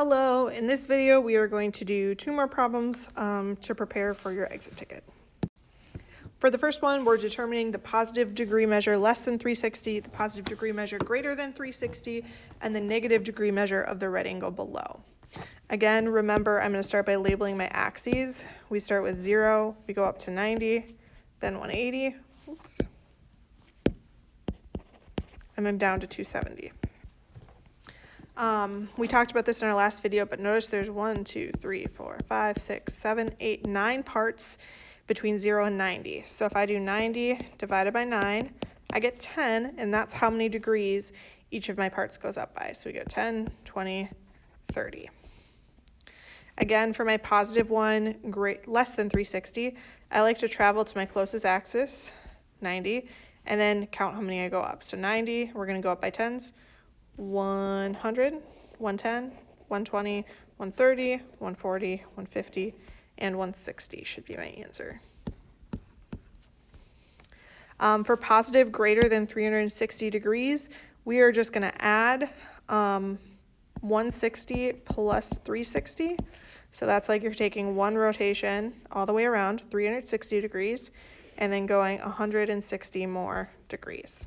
Hello, in this video we are going to do 2 more problems to prepare for your exit ticket. For the first one, we're determining the positive degree measure less than 360, the positive degree measure greater than 360, and the negative degree measure of the right angle below. Again, remember I'm going to start by labeling my axes. We start with 0, we go up to 90, then 180, oops, and then down to 270. We talked about this in our last video, but notice there's 1, 2, 3, 4, 5, 6, 7, 8, 9 parts between 0 and 90. So if I do 90 divided by 9, I get 10, and that's how many degrees each of my parts goes up by. So we go 10, 20, 30. Again, for my positive one, less than 360, I like to travel to my closest axis, 90, and then count how many I go up. So 90, we're going to go up by 10s. 100, 110, 120, 130, 140, 150, and 160 should be my answer. For positive greater than 360 degrees, we are just going to add 160 plus 360. So that's like you're taking one rotation all the way around, 360 degrees, and then going 160 more degrees.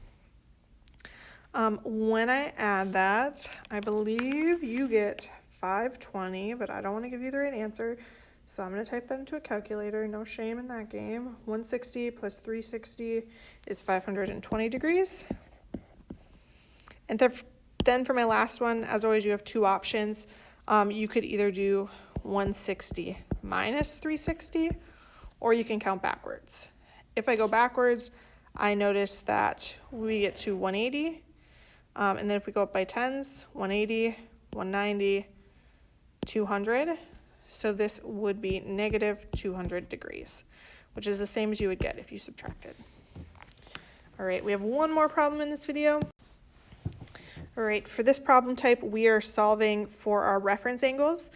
When I add that, I believe you get 520, but I don't want to give you the right answer, so I'm going to type that into a calculator. No shame in that game. 160 plus 360 is 520 degrees. And then for my last one, as always, you have 2 options. You could either do 160 minus 360, or you can count backwards. If I go backwards, I notice that we get to 180. And then if we go up by 10s, 180, 190, 200. So this would be negative 200 degrees, which is the same as you would get if you subtracted. All right, we have one more problem in this video. All right, for this problem type, we are solving for our reference angles.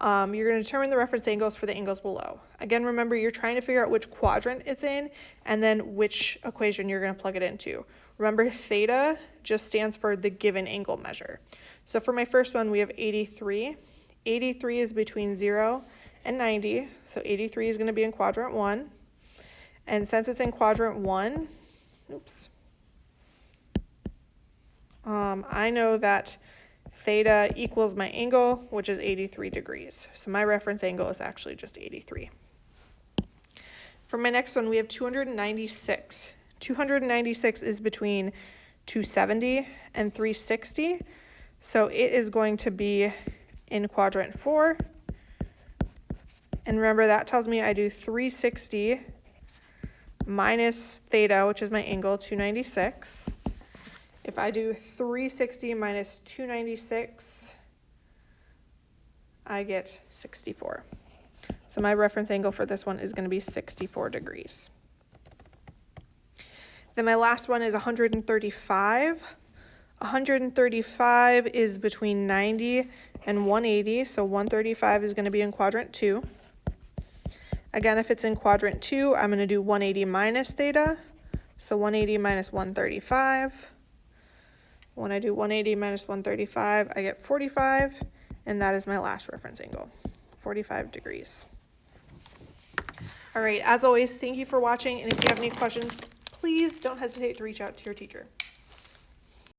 You're going to determine the reference angles for the angles below. Again, remember, you're trying to figure out which quadrant it's in and then which equation you're going to plug it into. Remember, theta just stands for the given angle measure. So for my first one, we have 83. 83 is between 0 and 90, so 83 is going to be in quadrant 1. And since it's in quadrant 1, I know that theta equals my angle, which is 83 degrees. So my reference angle is actually just 83. For my next one, we have 296. 296 is between 270 and 360. So it is going to be in quadrant 4. And remember, that tells me I do 360 minus theta, which is my angle, 296. If I do 360 minus 296, I get 64. So my reference angle for this one is going to be 64 degrees. Then my last one is 135. 135 is between 90 and 180, so 135 is going to be in quadrant 2. Again, if it's in quadrant 2, I'm going to do 180 minus theta, so 180 minus 135. When I do 180 minus 135, I get 45, and that is my last reference angle, 45 degrees. All right, as always, thank you for watching, and if you have any questions, please don't hesitate to reach out to your teacher.